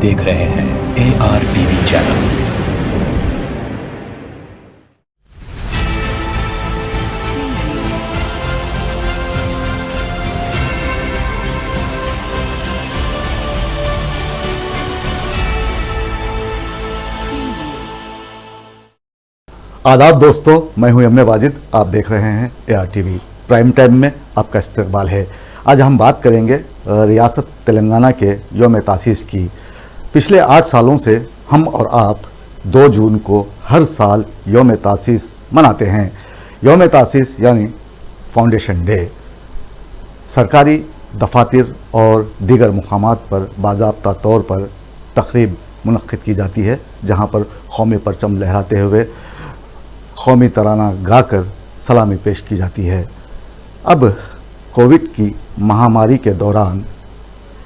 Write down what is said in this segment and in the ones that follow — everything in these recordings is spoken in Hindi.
देख रहे हैं ARTV चैनल। आदाब दोस्तों, मैं हूं यमने वाजिद। आप देख रहे हैं ARTV प्राइम टाइम में आपका इस्तकबाल है। आज हम बात करेंगे रियासत तेलंगाना के यौम तासीस की। पिछले 8 सालों से हम और आप 2 जून को हर साल यौम तासीस मनाते हैं। यौम तासीस यानी फाउंडेशन डे सरकारी दफातर और दीगर मुकामात पर बाज़ाब्ता तौर पर तकरीब मुनक्किद की जाती है, जहाँ पर कौमी परचम लहराते हुए कौमी तराना गाकर सलामी पेश की जाती है। अब कोविड की महामारी के दौरान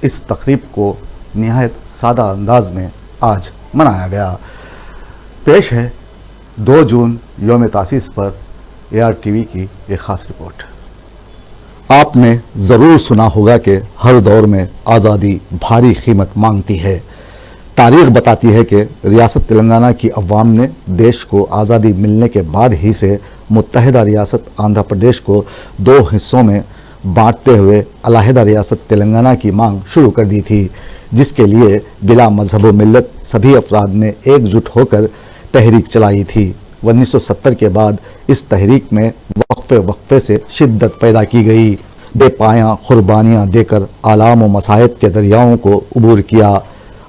इस तकरीब को निहायत सादा अंदाज में आज मनाया गया। पेश है 2 जून यौम तासीस पर ARTV की एक ख़ास रिपोर्ट। आपने ज़रूर सुना होगा कि हर दौर में आज़ादी भारी कीमत मांगती है। तारीख़ बताती है कि रियासत तेलंगाना की अवाम ने देश को आज़ादी मिलने के बाद ही से मुत्तहिदा रियासत आंध्र प्रदेश को 2 हिस्सों में बांटते हुए अलहदा रियासत तेलंगाना की मांग शुरू कर दी थी, जिसके लिए बिला मजहब व मिल्लत सभी अफराद ने एकजुट होकर तहरीक चलाई थी। 1970 के बाद इस तहरीक में वक्फे से शिद्दत पैदा की गई। बेपायां कुर्बानियाँ देकर आलाम व मसाइब के दरियाओं को अबूर किया।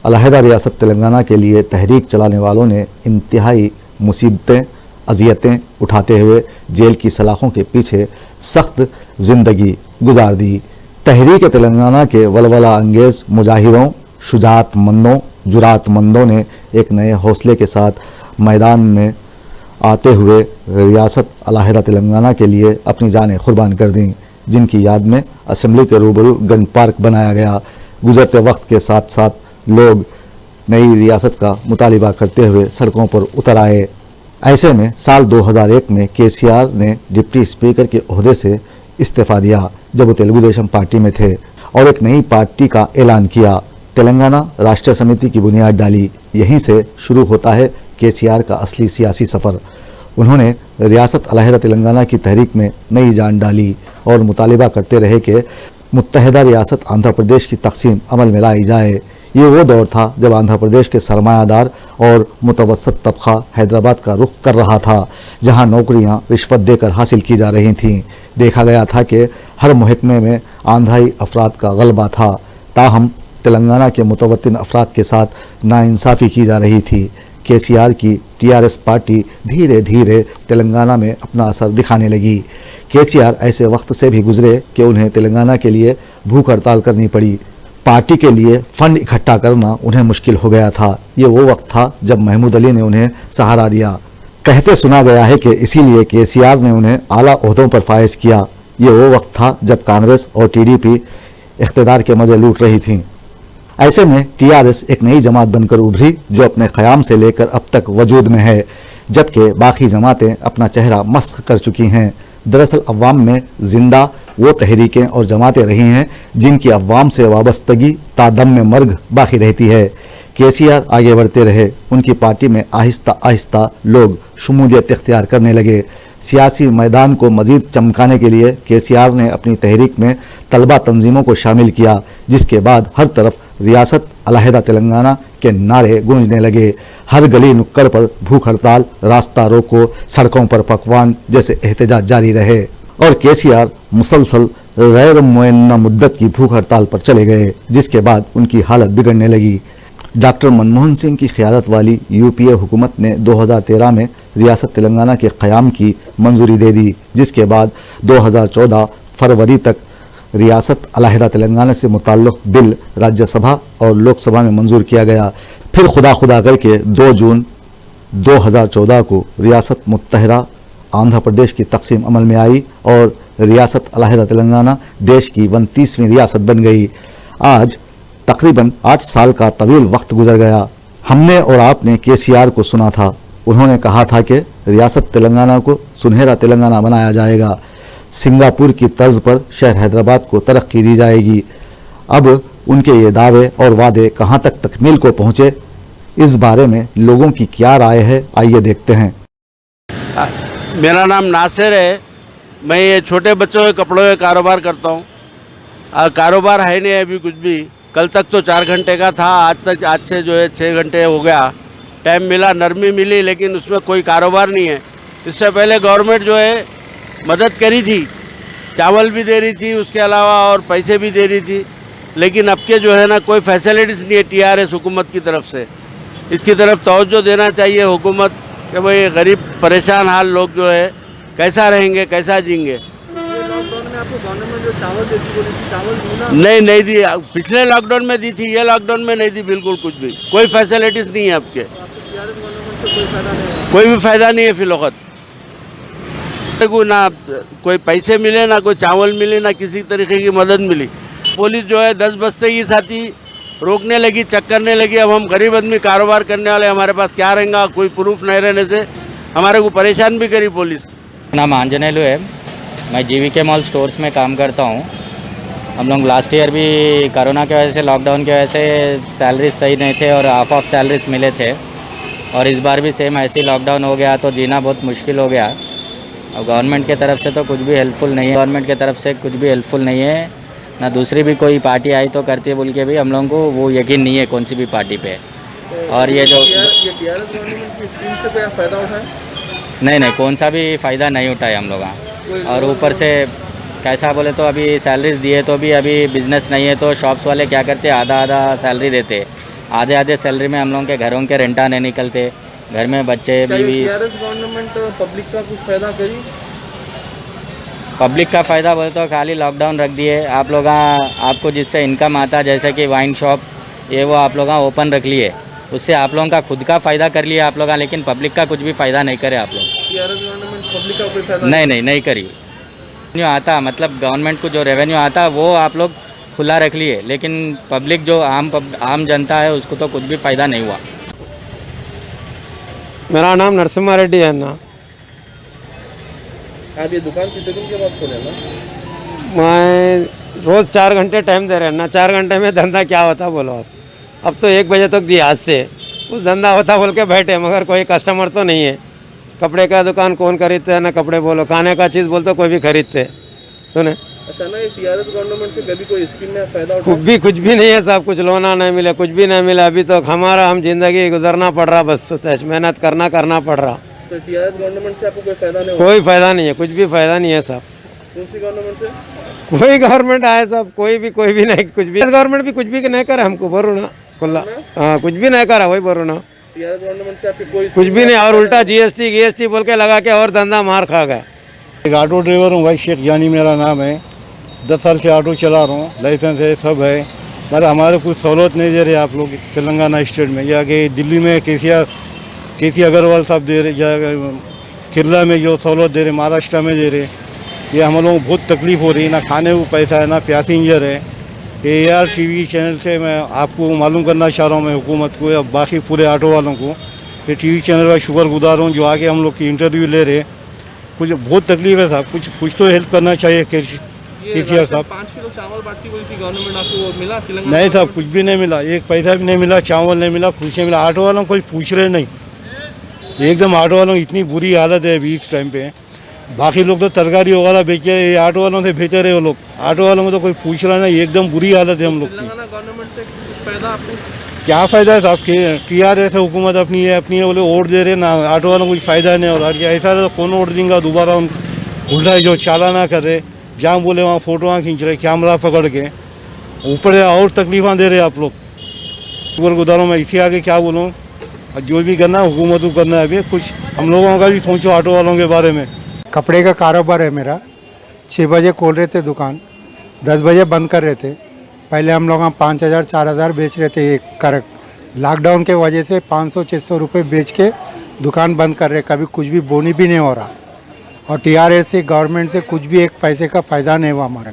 अलहदा रियासत तेलंगाना के लिए तहरीक चलाने वालों ने इंतहाई मुसीबतें अजियतें उठाते हुए जेल की सलाखों के पीछे सख्त ज़िंदगी गुजार दी। तहरीक तेलंगाना के वलवला अंगेज़ मुजाहिरों, शुजाअतमंदों, जुराअतमंदों ने एक नए हौसले के साथ मैदान में आते हुए रियासत अलहदा तेलंगाना के लिए अपनी जानें कुर्बान कर दी, जिनकी याद में असम्बली के रूबरू गन पार्क बनाया गया। गुजरते वक्त के साथ साथ लोग नई रियासत का मुतालिबा करते हुए सड़कों पर उतर आए। ऐसे में साल 2001 में KCR ने डिप्टी स्पीकर के ओहदे से इस्तीफ़ा दिया जब वो तेलुगु देशम पार्टी में थे और एक नई पार्टी का ऐलान किया। तेलंगाना राष्ट्रीय समिति की बुनियाद डाली। यहीं से शुरू होता है KCR का असली सियासी सफ़र। उन्होंने रियासत अलहदा तेलंगाना की तहरीक में नई जान डाली और मुतालिबा करते रहे कि मुत्तहिदा रियासत आंध्र प्रदेश की तकसीम अमल में लाई जाए। ये वो दौर था जब आंध्र प्रदेश के सरमायादार और मुतवस्सत तबका हैदराबाद का रुख कर रहा था, जहां नौकरियां रिश्वत देकर हासिल की जा रही थीं। देखा गया था कि हर महकमे में आंध्राई अफराद का गलबा था, ताहम तेलंगाना के मुतवत्तिन अफराद के साथ नाइंसाफ़ी की जा रही थी। KCR की TRS पार्टी धीरे धीरे तेलंगाना में अपना असर दिखाने लगी। KCR ऐसे वक्त से भी गुजरे कि उन्हें तेलंगाना के लिए भूख हड़ताल करनी पड़ी। पार्टी के लिए फंड इकट्ठा करना उन्हें मुश्किल हो गया था। ये वो वक्त था जब महमूद अली ने उन्हें सहारा दिया। कहते सुना गया है कि इसीलिए KCR ने उन्हें आला ओहदों पर फायज किया। ये वो वक्त था जब कांग्रेस और TDP इख्तिदार के मज़े लूट रही थीं। ऐसे में TRS एक नई जमात बनकर उभरी जो अपने क़याम से लेकर अब तक वजूद में है, जबकि बाकी जमातें अपना चेहरा मस्ख कर चुकी हैं। दरअसल अवाम में जिंदा वो तहरीकें और जमातें रही हैं जिनकी अवाम से वाबस्तगी तादम में मर्ग बाकी रहती है। KCR आगे बढ़ते रहे। उनकी पार्टी में आहिस्ता आहिस्ता लोग शमूलियत इख्तियार करने लगे। सियासी मैदान को मज़ीद चमकाने के लिए KCR ने अपनी तहरीक में तलबा तंजीमों को शामिल किया, जिसके बाद हर तरफ रियासत अलहदा तेलंगाना के नारे गूंजने लगे। हर गली नुक्कड़ पर भूख हड़ताल, रास्ता रोको, सड़कों पर पकवान जैसे एहतजाज जारी रहे और KCR मुसलसल गैर मुअय्यना मुद्दत की भूख हड़ताल पर चले गए, जिसके बाद उनकी हालत बिगड़ने लगी। डॉक्टर मनमोहन सिंह की क़यादत वाली UPA हुकूमत ने 2013 में रियासत तेलंगाना के क़याम की मंजूरी दे दी, जिसके बाद 2014 फरवरी तक रियासत अलहदा तेलंगाना से मुताल्लिक़ बिल राज्यसभा और लोकसभा में मंजूर किया गया। फिर खुदा करके 2 जून 2014 को रियासत मुत्तहिदा आंध्र प्रदेश की तकसीम अमल में आई और रियासत अलहदा तेलंगाना देश की 29वीं रियासत बन गई। आज तकरीबन 8 साल का तवील वक्त गुजर गया। हमने और आपने KCR को सुना था। उन्होंने कहा था कि रियासत तेलंगाना को सुनहरा तेलंगाना बनाया जाएगा, सिंगापुर की तर्ज पर शहर हैदराबाद को तरक्की दी जाएगी। अब उनके ये दावे और वादे कहां तक तकमील को पहुंचे, इस बारे में लोगों की क्या राय है, आइए देखते हैं। मेरा नाम नासिर है। मैं ये छोटे बच्चों के कपड़ों का कारोबार करता हूँ। कारोबार है नहीं अभी कुछ भी। कल तक तो 4 घंटे का था, आज से जो है 6 घंटे हो गया। टाइम मिला, नरमी मिली, लेकिन उसमें कोई कारोबार नहीं है। इससे पहले गवर्नमेंट जो है मदद करी थी, चावल भी दे रही थी, उसके अलावा और पैसे भी दे रही थी, लेकिन अब के जो है ना कोई फैसिलिटीज़ नहीं है टीआरएस हुकूमत की तरफ से। इसकी तरफ तवज्जो देना चाहिए हुकूमत कि भाई गरीब परेशान हाल लोग जो है कैसा रहेंगे, कैसा जीएंगे। लॉकडाउन में आपको गवर्नमेंट जो चावल देती बोली थी, चावल दी ना? नहीं दी। पिछले लॉकडाउन में दी थी, ये लॉकडाउन में नहीं दी बिल्कुल कुछ भी। कोई फैसिलिटीज़ नहीं है आपके। आपको टीआरएस गवर्नमेंट से कोई फायदा नहीं है? कोई भी फायदा नहीं है फिलौकत को, ना कोई पैसे मिले, ना कोई चावल मिले, ना किसी तरीके की मदद मिली। पुलिस जो है 10 बजते ही साथी रोकने लगी, चेक करने लगी। अब हम गरीब आदमी कारोबार करने वाले, हमारे पास क्या रहेगा, कोई प्रूफ नहीं रहने से हमारे को परेशान भी करी पुलिस। नाम आंजनेलू है, मैं जीवीके मॉल स्टोर्स में काम करता हूँ। हम लोग लास्ट ईयर भी कोरोना की वजह से, लॉकडाउन की वजह से सैलरीज सही नहीं थे और हाफ ऑफ सैलरीज मिले थे, और इस बार भी सेम ऐसे ही लॉकडाउन हो गया तो जीना बहुत मुश्किल हो गया। और गवर्नमेंट की तरफ से तो कुछ भी हेल्पफुल नहीं है, गवर्नमेंट की तरफ से कुछ भी हेल्पफुल नहीं है, ना दूसरी भी कोई पार्टी आई तो करती है बोल के भी हम लोगों को वो यकीन नहीं है कौन सी भी पार्टी पे। और ये जो टीआरएस गवर्नमेंट की स्कीम से कोई आप फायदा उठाए? नहीं, कौन सा भी फ़ायदा नहीं उठाए हम लोग। और ऊपर से कैसा बोले तो अभी सैलरीज दिए तो भी अभी बिज़नेस नहीं है, तो शॉप्स वाले क्या करते, आधा सैलरी देते, आधे सैलरी में हम लोगों के घरों के रेंटा नहीं निकलते, घर में बच्चे बीवी। टीआरएस गवर्नमेंट पब्लिक का कुछ फायदा करी? पब्लिक का फ़ायदा बोले तो खाली लॉकडाउन रख दिए। आप लोग आपको जिससे इनकम आता, जैसे कि वाइन शॉप ये वो आप लोग ओपन रख लिए, उससे आप लोगों का खुद का फ़ायदा कर लिया आप लोग, लेकिन पब्लिक का कुछ भी फ़ायदा नहीं करे आप लोग। टीआरएस गवर्नमेंट पब्लिक का कोई फायदा नहीं करी। रेवेन्यू आता, मतलब गवर्नमेंट को जो रेवेन्यू आता वो आप लोग खुला रख लिए, लेकिन पब्लिक जो आम जनता है उसको तो कुछ भी फ़ायदा नहीं हुआ। मेरा नाम नरसिम्हा रेड्डी है ना। आप ये दुकान कितने दिन के बाद खोले ना? मैं रोज़ 4 घंटे टाइम दे रहे हैं ना, 4 घंटे में धंधा क्या होता बोलो आप। अब तो 1 बजे तक दिया आज से, कुछ धंधा होता बोल के बैठे, मगर कोई कस्टमर तो नहीं है। कपड़े का दुकान कौन खरीदते हैं ना, कपड़े बोलो, खाने का चीज़ बोल तो कोई भी खरीदते सुने। अच्छा ना, ये टीआरएस गवर्नमेंट से कभी कोई स्कीम में फायदा उठाया? कुछ भी नहीं है साहब, कुछ लोना नहीं मिले, कुछ भी नहीं मिला। अभी तो हमारा हम जिंदगी गुजरना पड़ रहा, बस मेहनत करना पड़ रहा। तो टीआरएस गवर्नमेंट से आपको कोई फायदा नहीं हुआ? कोई फायदा नहीं है, कुछ भी फायदा नहीं है साहब। कौन सी गवर्नमेंट से? कोई गवर्नमेंट आए साहब, कोई भी नहीं, कुछ भी गवर्नमेंट भी कुछ भी नहीं करे हमको, बोलो ना खुला। हाँ, कुछ भी नहीं करा, वही बोलो ना। टीआरएस गवर्नमेंट से आपकी कोई कुछ भी नहीं, और उल्टा जीएसटी बोल के लगा के और धंधा मार खा गया। एक ऑटो ड्राइवर हूँ भाई, शेख जानी मेरा नाम है। 10 साल से ऑटो चला रहा हूँ, लाइसेंस है, सब है, पर हमारे कुछ सहूलत नहीं दे रहे आप लोग तेलंगाना स्टेट में। या कि दिल्ली में केसी अग्रवाल साहब दे रहे, केरला में जो सहूलत दे रहे, महाराष्ट्र में दे रहे। ये हम लोगों को बहुत तकलीफ़ हो रही है, ना खाने को पैसा है, ना पैसेंजर है। AR TV चैनल से मैं आपको मालूम करना चाह रहा हूँ, मैं हुकूमत को या बाकी पूरे ऑटो वालों को, ये TV चैनल का शुक्रगुजार हूँ जो आके हम लोग की इंटरव्यू ले रहे। कुछ बहुत तकलीफ है साहब, कुछ तो हेल्प करना चाहिए केसीआर साहब। 5 किलो चावल बांटती बोली थी गवर्नमेंट, आपको वो मिला तेलंगाना? नहीं साहब, कुछ भी नहीं मिला, एक पैसा भी नहीं मिला, चावल नहीं मिला, कुछ नहीं मिला। ऑटो वालों को कोई पूछ रहे नहीं, एकदम ऑटो वालों की इतनी बुरी हालत है अभी इस टाइम पे। बाकी लोग तो तरकारी वगैरह बेचे रहे, ऑटो वालों से बेचे रहे वो लोग, ऑटो वालों को तो कोई पूछ रहा नहीं, एकदम बुरी हालत है हम लोग की। तेलंगाना गवर्नमेंट से कुछ फायदा आपको? क्या फ़ायदा है साहब, TRS है, हुकूमत अपनी है बोले वोट दे रहे ना, ऑटो वालों को कुछ फ़ायदा नहीं हो रहा। ऐसा तो कौन वोट देंगे दोबारा उन उल्टा जो चालाना कर रहे, जहाँ बोले वहाँ फ़ोटोआँ खींच रहे कैमरा पकड़ के, ऊपर और तकलीफ़ां दे रहे आप लोग। शुक्रगुजारों में इसी आगे क्या बोलूँ, जो भी करना है हुकूमत को करना है। अभी कुछ हम लोगों का भी सोचो ऑटो वालों के बारे में। कपड़े का कारोबार है मेरा। 6 बजे खोल रहे थे दुकान, 10 बजे बंद कर रहे थे। पहले हम लोग 5,000 4,000 बेच रहे थे, एक लॉकडाउन के वजह से 500-600 रुपये बेच के दुकान बंद कर रहे, कभी कुछ भी बोनी भी नहीं हो रहा। और TRS से गवर्नमेंट से कुछ भी एक पैसे का फ़ायदा नहीं हुआ हमारा।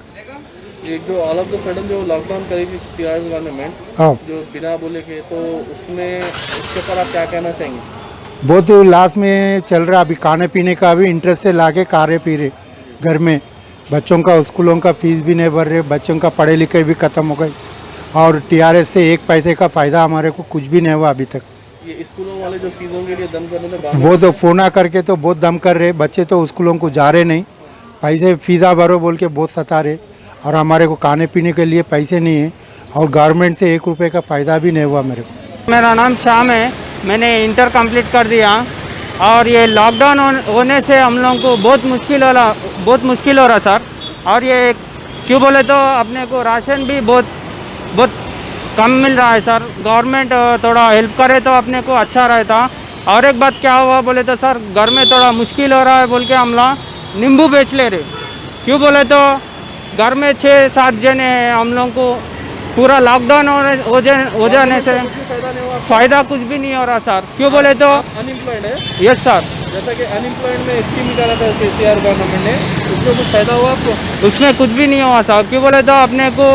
एक जो ऑल ऑफ द सडन जो लॉकडाउन करेगी टीआरएस गवर्नमेंट, हाँ, जो बिना बोले के, तो उसमें उसके ऊपर आप क्या कहना चाहेंगे? बहुत लास्ट में चल रहा। अभी खाने पीने का भी इंटरेस्ट से ला के खा रहे पी रहे घर में। बच्चों का स्कूलों का फीस भी नहीं भर रहे, बच्चों का पढ़े लिखे भी ख़त्म हो गई। और टीआरएस से एक पैसे का फ़ायदा हमारे को कुछ भी नहीं हुआ अभी तक। ये स्कूलों वाले जो फीसों के लिए दम करने में वो तो फ़ोन करके तो बहुत दम कर रहे, बच्चे तो स्कूलों को जा रहे नहीं, पैसे फीसा भरो बोल के बहुत सता रहे, और हमारे को खाने पीने के लिए पैसे नहीं है, और गवर्नमेंट से 1 रुपये का फ़ायदा भी नहीं हुआ मेरे को। मेरा नाम श्याम है, मैंने इंटर कंप्लीट कर दिया, और ये लॉकडाउन होने से हम लोगों को बहुत मुश्किल हो रहा सर। और ये क्यों बोले तो अपने को राशन भी बहुत कम मिल रहा है सर। गवर्नमेंट थोड़ा हेल्प करे तो अपने को अच्छा रहता। और एक बात क्या हुआ बोले तो सर, घर में थोड़ा मुश्किल हो रहा है बोल के हम लोग नींबू बेच ले रहे। क्यों बोले तो घर में 6-7 जने हैं हम लोग को, पूरा लॉकडाउन हो जाने से फ़ायदा कुछ भी नहीं हो रहा सर। क्यों बोले तो अनएम्प्लॉयड है। यस सर, जैसा कि अनएम्प्लॉयड में स्कीम निकाला था केसीआर गवर्नमेंट ने, उसमें कुछ फायदा हुआ आपको? उसमें कुछ भी नहीं हुआ सर। क्यों बोले तो अपने को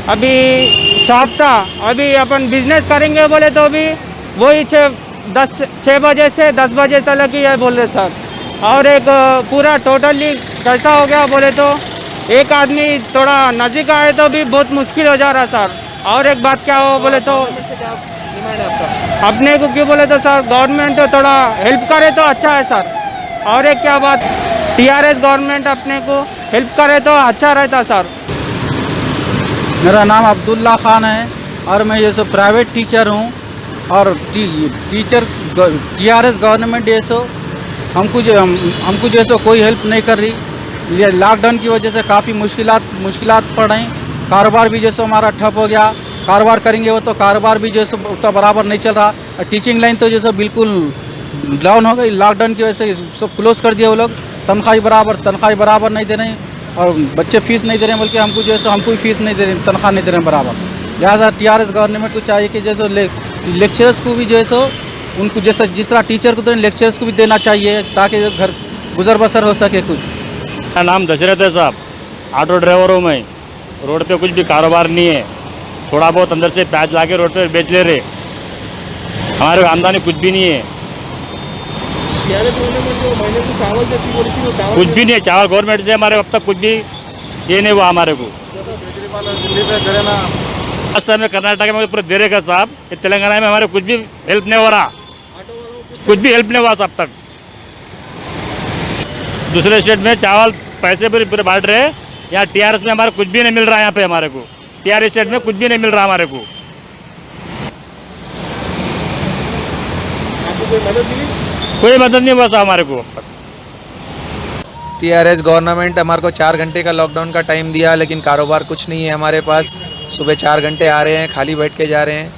अभी शॉप था, अभी अपन बिजनेस करेंगे बोले तो अभी वही 6 बजे से 10 बजे तक ही है बोल रहे सर। और एक पूरा टोटली कैसा हो गया बोले तो एक आदमी थोड़ा नज़दीक आए तो भी बहुत मुश्किल हो जा रहा सर। और एक बात क्या हो बोले तो डिमांड है आपका? अपने को क्यों बोले तो सर, गवर्नमेंट थोड़ा हेल्प करे तो अच्छा है सर। और एक क्या बात, टीआरएस गवर्नमेंट अपने को हेल्प करे तो अच्छा रहता सर। मेरा नाम अब्दुल्ला खान है और मैं ये सो प्राइवेट टीचर हूँ, और टीचर टीआरएस गवर्नमेंट ये सो हमको जो सो कोई हेल्प नहीं कर रही। ये लॉकडाउन की वजह से काफ़ी मुश्किलात पड़ रही। कारोबार भी जैसे हमारा ठप हो गया, कारोबार करेंगे वो तो कारोबार भी जैसे उतना बराबर नहीं चल रहा। टीचिंग लाइन तो जैसे बिल्कुल डाउन हो गई, लॉकडाउन की वजह से सब क्लोज कर दिए वो लोग। तनख्वाही बराबर नहीं दे रहे, और बच्चे फीस नहीं दे रहे हैं, बल्कि हमको जैसे हमको फीस नहीं दे रहे, तनख्वाह नहीं दे रहे हैं बराबर। लिहाजा टीआरएस गवर्नमेंट को चाहिए कि जैसे लेक्चरर्स को भी जैसे उनको जैसे जिस तरह टीचर को तो लेक्चरर्स को भी देना चाहिए, ताकि घर गुजर बसर हो सके कुछ। मेरा नाम दशरथ है साहब, ऑटो ड्राइवर हूँ मैं। रोड पे कुछ भी कारोबार नहीं है, थोड़ा बहुत अंदर से प्याज ला के रोड पे बेच ले रहे, हमारे आमदनी कुछ भी नहीं है। जो महीने को चावल देती बोली थी, वो चावल कुछ भी नहीं है, चावल गवर्नमेंट से हमारे अब तक कुछ भी ये नहीं हुआ हमारे को। लास्ट टाइम में कर्नाटक में पूरे दे रहेगा साहब, ये तेलंगाना में हमारे कुछ भी हेल्प नहीं हो रहा, कुछ भी हेल्प नहीं हुआ साहब तक। दूसरे स्टेट में चावल पैसे पूरे बांट रहे, यहाँ टीआरएस में हमारे कुछ भी नहीं मिल रहा है। यहाँ पे हमारे को टीआरएस स्टेट में कुछ भी नहीं मिल रहा हमारे को। आपको कोई मदद मिली? कोई मदद नहीं हुआ साहब हमारे को अब तक। टीआरएस गवर्नमेंट हमारे को 4 घंटे का लॉकडाउन का टाइम दिया, लेकिन कारोबार कुछ नहीं है हमारे पास। सुबह 4 घंटे आ रहे हैं, खाली बैठ के जा रहे हैं।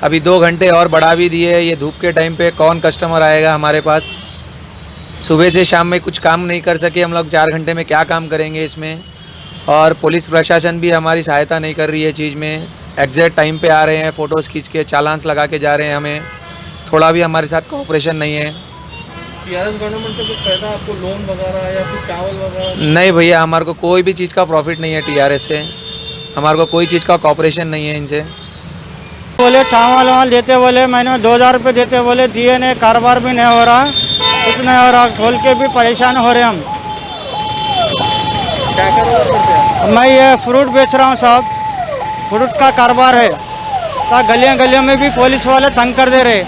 अभी 2 घंटे और बढ़ा भी दिए। ये धूप के टाइम पे कौन कस्टमर आएगा हमारे पास? सुबह से शाम में कुछ काम नहीं कर सके हम लोग, 4 घंटे में क्या काम करेंगे इसमें? और पुलिस प्रशासन भी हमारी सहायता नहीं कर रही है चीज़ में। एग्जैक्ट टाइम पे आ रहे हैं, फ़ोटोज़ खींच के चालान्स लगा के जा रहे हैं, हमें थोड़ा भी हमारे साथ कोऑपरेशन नहीं है। टीआरएस गवर्नमेंट से कुछ फायदा आपको, लोन वगैरह या कुछ चावल वगैरह? नहीं भैया, हमारे को कोई भी चीज़ का प्रॉफिट नहीं है टीआरएस से, हमारे को कोई चीज़ का कोऑपरेशन नहीं है इनसे। बोले चावल वाल देते बोले, मैंने 2000 रुपये देते बोले, दिए नहीं, कारोबार भी नहीं हो रहा, कुछ नहीं हो रहा, खोल के भी परेशान हो रहे हम। क्या कारोबार करते हैं? मैं ये फ्रूट बेच रहा हूँ साहब, फ्रूट का कारोबार है। तो गलियों में भी पुलिस वाले तंग कर दे रहे,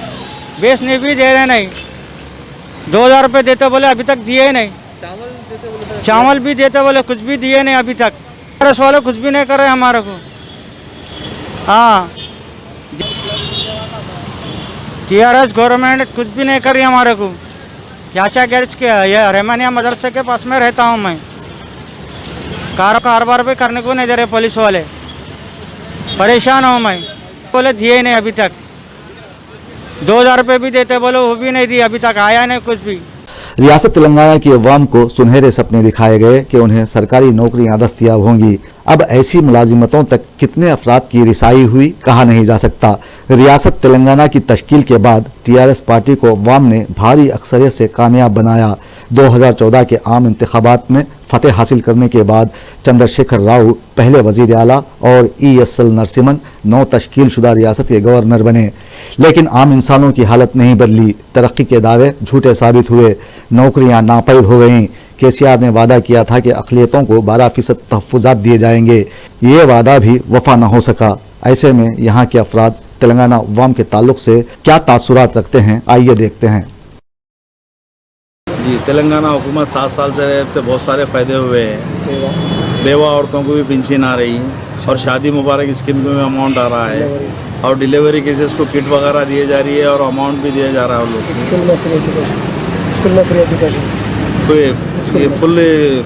बेचने भी दे रहे नहीं। 2000 रुपये देते बोले, अभी तक दिए नहीं। चावल देते बोले? चावल भी देते बोले, कुछ भी दिए नहीं अभी तक। पुलिस वाले कुछ भी नहीं कर रहे हमारे को। हाँ, टीआरएस गवर्नमेंट कुछ भी नहीं कर रही हमारे को। याशा गैरेज के ये रहमानिया मदरसे के पास में रहता हूँ मैं। कारोबार भी करने को नहीं दे रहे पुलिस वाले, परेशान हूँ मैं। बोले दिए नहीं अभी तक, 2000 रुपये भी देते बोले, वो भी नहीं दिए अभी तक, आया नहीं कुछ भी। रियासत तेलंगाना की अवाम को सुनहरे सपने दिखाए गए कि उन्हें सरकारी नौकरियां दस्तयाब होंगी। अब ऐसी मुलाजिमतों तक कितने अफराद की रिसाई हुई कहा नहीं जा सकता। रियासत तेलंगाना की तश्कील के बाद टीआरएस पार्टी को अवाम ने भारी अक्सरियत से कामयाब बनाया। 2014 के आम इंतखाबात में फतेह हासिल करने के बाद चंद्रशेखर राव पहले वजीर आला और ESL नरसिम्हन नौ तश्कील शुदा रियासत के गवर्नर बने। लेकिन आम इंसानों की हालत नहीं बदली, तरक्की के दावे झूठे साबित हुए, नौकरियां नापैद हो गईं। केसीआर ने वादा किया था कि अक़लियतों को 12% तहफ़्फ़ुज़ात दिए जाएंगे, ये वादा भी वफा न हो सका। ऐसे में यहाँ के अफराद तेलंगाना अवाम के ताल्लुक से क्या तासुरात रखते हैं, आइए देखते हैं। जी, तेलंगाना हुकूमत 7 साल से बहुत सारे फ़ायदे हुए हैं। बेवा औरतों को भी पेंशन आ रही है और शादी मुबारक स्कीम में अमाउंट आ रहा है और डिलीवरी केसेस को किट वगैरह दिए जा रही है और अमाउंट भी दिया जा रहा है उन लोग स्कूल में free education, full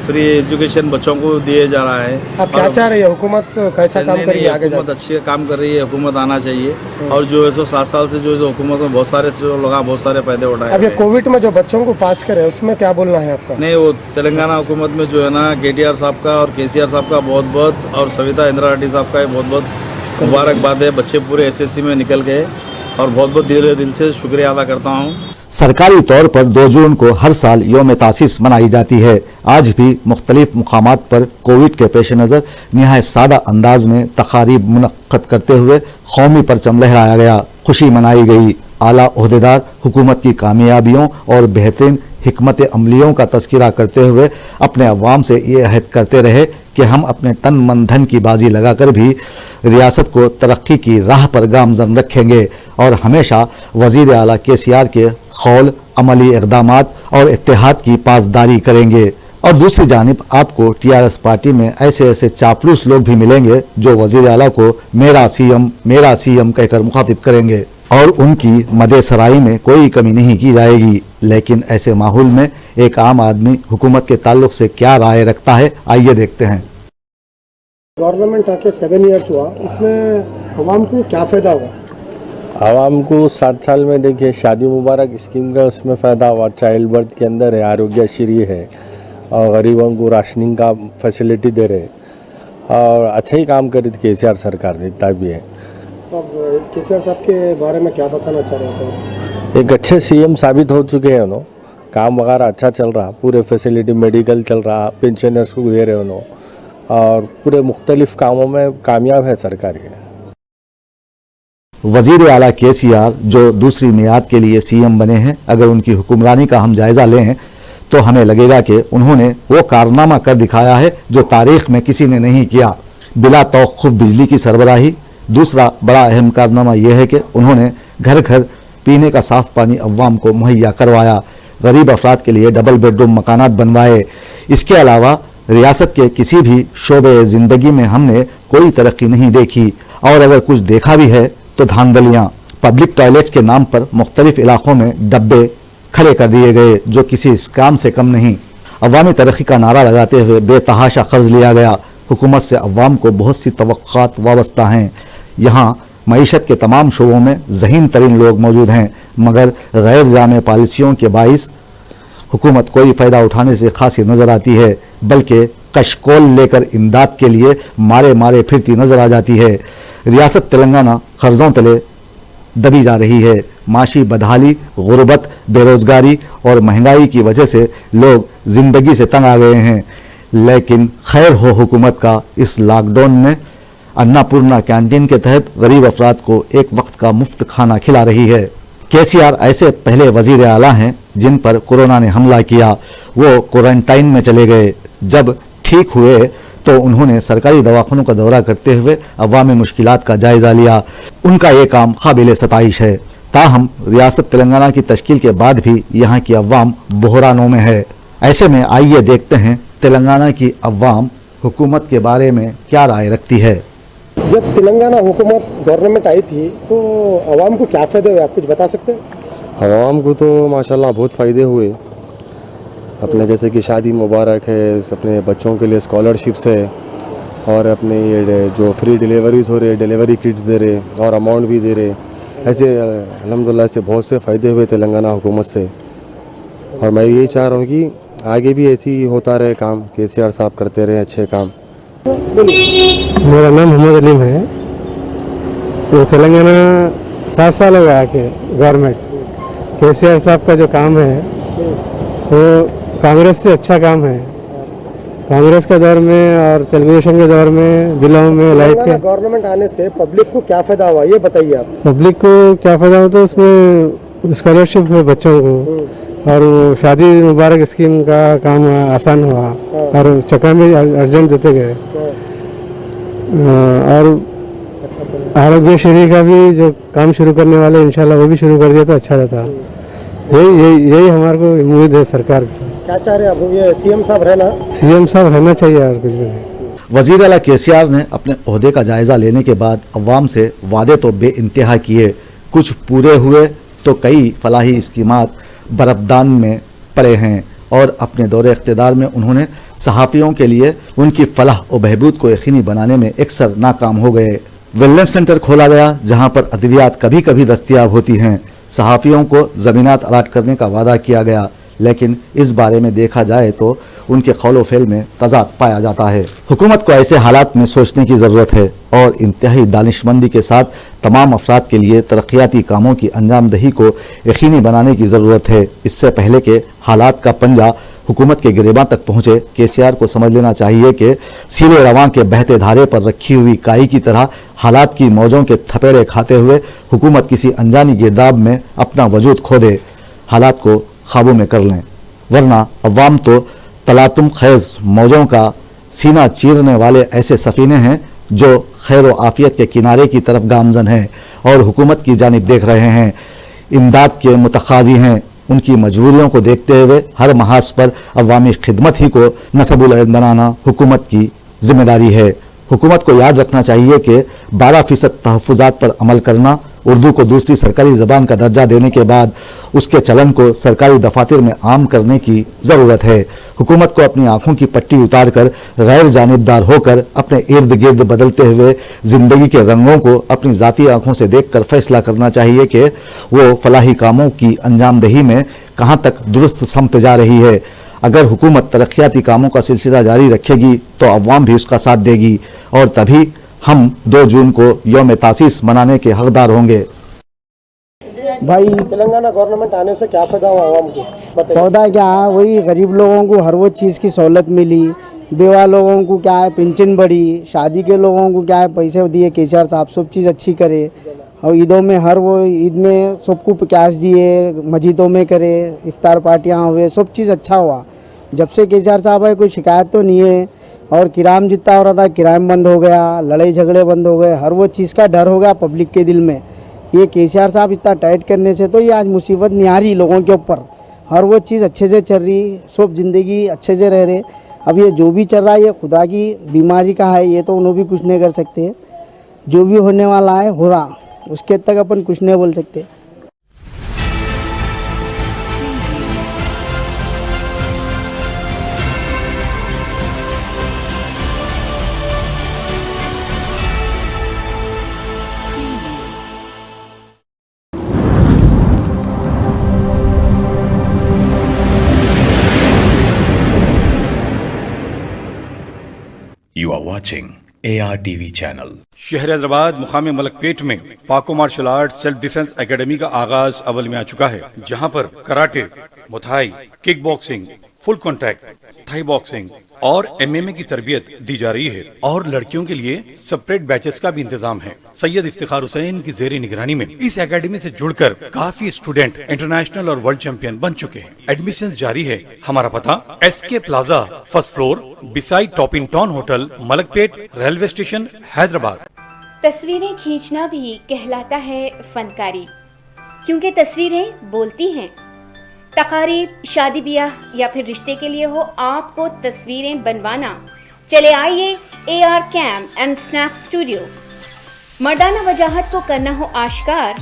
free education बच्चों को दिए जा रहा है। आप क्या चाह रही है? हुकूमत कैसा काम कर रही है? आगे हुकूमत अच्छी काम कर रही है, हुकूमत आना चाहिए और जो है सो 7 साल से जो हुकूमत में बहुत सारे लोग बहुत सारे फायदे उठाए। अब ये कोविड में जो बच्चों को पास करे उसमें क्या बोलना है आपका? नहीं, वो तेलंगाना हुकूमत में जो है ना KTR साहब का और KCR साहब का बहुत बहुत और सविता इंदिरा रेड्डी साहब का बहुत बहुत मुबारकबाद है। बच्चे पूरे SSC में निकल गए और बहुत बहुत दिल से शुक्रिया अदा करता हूँ। सरकारी तौर पर 2 जून को हर साल यौम तासीस मनाई जाती है। आज भी मुख्तलिफ मुकामात पर कोविड के पेश नज़र निहायत सादा अंदाज में तकारीब मुनक्कद करते हुए कौमी परचम लहराया गया, खुशी मनाई गई। आला ओहदेदार हुकूमत की कामयाबियों और बेहतरीन हिकमत अमलियों का तज़किरा करते हुए अपने अवाम से ये अहद करते रहे कि हम अपने तन मन धन की बाजी लगाकर भी रियासत को तरक्की की राह पर गामजन रखेंगे और हमेशा वज़ीर आला KCR के खौल, अमली इक़दामात और इत्तेहाद की पासदारी करेंगे। और दूसरी जानिब आपको TRS पार्टी में ऐसे ऐसे चापलूस लोग भी मिलेंगे जो वज़ीर आला को मेरा CM कहकर मुखातिब करेंगे और उनकी मदेसराई में कोई कमी नहीं की जाएगी। लेकिन ऐसे माहौल में एक आम आदमी हुकूमत के ताल्लुक से क्या राय रखता है, आइए देखते हैं। गवर्नमेंट आके 7 ईयर्स हुआ, इसमें आवाम को क्या फ़ायदा हुआ? आवाम को 7 साल में देखिए शादी मुबारक स्कीम का उसमें फ़ायदा हुआ, चाइल्ड बर्थ के अंदर है, आरोग्यश्री है और गरीबों को राशनिंग का फैसिलिटी दे रहे और अच्छा ही काम करी थी KCR सरकार ने, इतना भी है। अब KCR साहब के बारे में क्या बताना चाह रहे हैं? एक अच्छे CM साबित हो चुके हैं उन्होंने, काम वगैरह अच्छा चल रहा, पूरे फैसिलिटी मेडिकल चल रहा, पेंशनर्स को दे रहे उन्होंने और पूरे मुख्तलिफ कामों में कामयाब है सरकार ये। वज़ीर आला KCR जो दूसरी मियाद के लिए CM बने हैं, अगर उनकी हुक्मरानी का हम जायज़ा लें तो हमें लगेगा कि उन्होंने वो कारनामा कर दिखाया है जो तारीख़ में किसी ने नहीं किया। बिला तौक़ुफ़ बिजली की सरबराही। दूसरा बड़ा अहम कारनामा यह है कि उन्होंने घर घर पीने का साफ़ पानी अवाम को मुहैया करवाया, गरीब अफराद के लिए डबल बेडरूम मकानात बनवाए। इसके अलावा रियासत के किसी भी शोबे ज़िंदगी में हमने कोई तरक्की नहीं देखी और अगर कुछ देखा भी है तो धांधलियाँ। पब्लिक टॉयलेट्स के नाम पर मुख्तलिफ इलाकों में डब्बे खड़े कर दिए गए जो किसी काम से कम नहीं। अवामी तरक्की का नारा लगाते हुए बेतहाशा कर्ज लिया गया। हुकूमत से अवाम को बहुत सी तवक्कात वाबस्ता हैं। यहाँ मईशत के तमाम शोबों में ज़हीन तरीन लोग मौजूद हैं, मगर गैर जामे पॉलिसियों के बाइस हुकूमत कोई फ़ायदा उठाने से खासी नज़र आती है, बल्कि कशकोल लेकर इमदाद के लिए मारे मारे फिरती नज़र आ जाती है। रियासत तेलंगाना कर्ज़ों तले दबी जा रही है। माशी बदहाली, गुर्बत, बेरोज़गारी और महंगाई की वजह से लोग ज़िंदगी से तंग आ गए हैं। लेकिन खैर हो हुकूमत का, इस लॉकडाउन में अन्नापूर्णा कैंटीन के तहत गरीब अफराद को एक वक्त का मुफ्त खाना खिला रही है। KCR ऐसे पहले वज़ीर आला हैं जिन पर कोरोना ने हमला किया। वो क्वारंटाइन में चले गए। जब ठीक हुए तो उन्होंने सरकारी दवाखानों का दौरा करते हुए अवामी मुश्किलात का जायज़ा लिया। उनका ये काम काबिल सताइश है। ताहम रियासत तेलंगाना की तश्कील के बाद भी यहाँ की अवाम बहरानों में है। ऐसे में आइए देखते हैं तेलंगाना की अवाम हुकूमत के बारे में क्या राय रखती है। जब तेलंगाना हुकूमत गवर्नमेंट आई थी तो आवाम को क्या फ़ायदे हुए, आप कुछ बता सकते हैं? आवाम को तो माशाल्लाह बहुत फ़ायदे हुए। अपने जैसे कि शादी मुबारक है, अपने बच्चों के लिए स्कॉलरशिप्स है और अपने ये जो फ्री डिलीवरीज हो रहे, डिलीवरी किट्स दे रहे और अमाउंट भी दे रहे। ऐसे अल्हम्दुलिल्लाह से बहुत से फ़ायदे हुए तेलंगाना हुकूमत से और मैं यही चाह रहा हूँ कि आगे भी ऐसे ही होता रहे काम, KCR साहब करते रहे अच्छे काम। मेरा नाम मोहम्मद अलीम है। तो तेलंगाना 7 साल हो गया कि गवर्नमेंट KCR साहब का जो काम है वो कांग्रेस से अच्छा काम है। कांग्रेस के दौर में और तेलुगुदेशम के दौर में बिलों में लाइट के गवर्नमेंट आने से पब्लिक को क्या फ़ायदा हुआ, ये बताइए आप। पब्लिक को क्या फ़ायदा हुआ तो उसमें स्कॉलरशिप है बच्चों को और वो शादी मुबारक स्कीम का काम आसान हुआ और चक्का में अर्जेंट देते गए और आरोग्यश्री का भी जो काम शुरू करने वाले इंशाल्लाह वो भी शुरू कर दिया तो अच्छा रहता। यही हमारे को उम्मीद है सरकार से। क्या चाह रहे हैं आप? ये सीएम साहब रहना चाहिए और कुछ भी नहीं। वज़ीर आला केसीआर ने अपने ओहदे का जायज़ा लेने के बाद अवाम से वादे तो बेइंतहा किए, कुछ पूरे हुए तो कई फलाही स्कीमात बरफदान में पड़े हैं और अपने दौरे इख्तिदार में उन्होंने सहाफ़ियों के लिए उनकी फलाह और बहबूद को यकीनी बनाने में अक्सर नाकाम हो गए। वेलनेस सेंटर खोला गया जहां पर अद्वियात कभी कभी दस्तयाब होती हैं। सहाफ़ियों को ज़मीनात अलाट करने का वादा किया गया, लेकिन इस बारे में देखा जाए तो उनके कौलो फेल में तज़ाद पाया जाता है। हुकूमत को ऐसे हालात में सोचने की ज़रूरत है और इंतहाई दानिशमंदी के साथ तमाम अफराद के लिए तरक्याती कामों की अंजामदही को यकीनी बनाने की ज़रूरत है। इससे पहले के हालात का पंजा हुकूमत के गिरेबां तक पहुँचे, केसीआर को समझ लेना चाहिए कि सीले रवां के बहते धारे पर रखी हुई काई की तरह हालात की मौजों के थपेड़े खाते हुए हुकूमत किसी अनजानी गिरदाब में अपना वजूद खो दे, हालात को काबू में कर लें, वरना अवाम तो तलातुम खैज मौजों का सीना चीरने वाले ऐसे सफ़ीने हैं जो खैर व आफियत के किनारे की तरफ गामजन हैं और हुकूमत की जानिब देख रहे हैं, इमदाद के मुतखाजी हैं। उनकी मजबूरियों को देखते हुए हर महाज पर अवामी खिदमत ही को नसबुल इल्म बनाना हुकूमत की जिम्मेदारी है। हुकूमत को याद रखना चाहिए कि 12% तहफ़्फ़ुज़ात पर अमल करना, उर्दू को दूसरी सरकारी ज़बान का दर्जा देने के बाद उसके चलन को सरकारी दफातर में आम करने की ज़रूरत है। हुकूमत को अपनी आँखों की पट्टी उतार कर गैर जानिबदार होकर अपने इर्द गिर्द बदलते हुए ज़िंदगी के रंगों को अपनी ज़ाती आँखों से देख कर फैसला करना चाहिए कि वो फलाही कामों की अंजामदही में कहाँ तक दुरुस्त समत जा रही है। अगर हुकूमत तरक्याती कामों का सिलसिला जारी रखेगी तो अवाम भी उसका साथ देगी और तभी हम 2 जून को यौम तासीस मनाने के हकदार होंगे। भाई तेलंगाना गवर्नमेंट आने से क्या फायदा हुआ आवाम को? फायदा क्या है, वही गरीब लोगों को हर वो चीज़ की सहूलत मिली, बेवा लोगों को क्या है पेंशन बढ़ी, शादी के लोगों को क्या है पैसे दिए केसीआर साहब, सब चीज़ अच्छी करे। और ईदों में हर वो ईद में सबको कैश दिए, मस्जिदों में करे, इफ्तार पार्टियाँ हुए, सब चीज़ अच्छा हुआ। जब से केसीआर साहब है कोई शिकायत तो नहीं है। और किराम जितना हो रहा था किराम बंद हो गया, लड़ाई झगड़े बंद हो गए, हर वो चीज़ का डर हो गया पब्लिक के दिल में। ये केसीआर साहब इतना टाइट करने से तो ये आज मुसीबत नहीं आ रही लोगों के ऊपर, हर वो चीज़ अच्छे से चल रही, सब जिंदगी अच्छे से रह रहे। अब ये जो भी चल रहा है ये खुदा की बीमारी का है, ये तो उन्होंने भी कुछ नहीं कर सकते। जो भी होने वाला है हो रहा, उसके तक अपन कुछ नहीं बोल सकते। You are watching ARTV channel. शहर हैदराबाद मुकाम मलकपेट में पाको martial art self defence academy का आगाज अव्वल में आ चुका है, जहां पर कराटे, मुथाई, kick boxing, full contact, Thai boxing और MMA की तरबियत दी जा रही है और लड़कियों के लिए सेपरेट बैचेस का भी इंतजाम है। सैयद इफ्तिखार हुसैन की जेर निगरानी में इस एकेडमी से जुड़कर काफी स्टूडेंट इंटरनेशनल और वर्ल्ड चैंपियन बन चुके हैं। एडमिशन जारी है। हमारा पता SK plaza, first floor, beside top in town hotel, Malakpet, railway station, Hyderabad. तस्वीरें खींचना भी कहलाता है फनकारी, क्योंकि तस्वीरें बोलती हैं। तकारीब, शादी ब्याह या फिर रिश्ते के लिए हो आपको तस्वीरें बनवाना, चले आइए AR cam and snap studio. मर्दाना वजाहत को करना हो आश्कार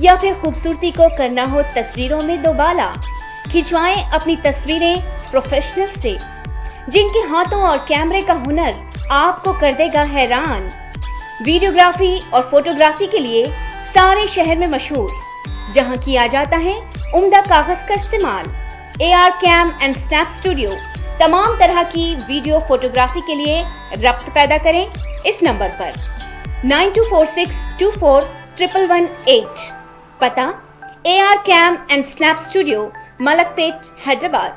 या फिर खूबसूरती को करना हो तस्वीरों में दोबाला, खिंचवाएं अपनी तस्वीरें प्रोफेशनल से, जिनके हाथों और कैमरे का हुनर आपको कर देगा हैरान। वीडियोग्राफी और फोटोग्राफी के लिए सारे शहर में मशहूर, जहां किया जाता है उम्दा कागज का इस्तेमाल। AR cam and snap studio तमाम तरह की वीडियो फोटोग्राफी के लिए रब्त पैदा करें इस नंबर पर 9246241118। पता AR cam and snap studio, Malakpet, Hyderabad.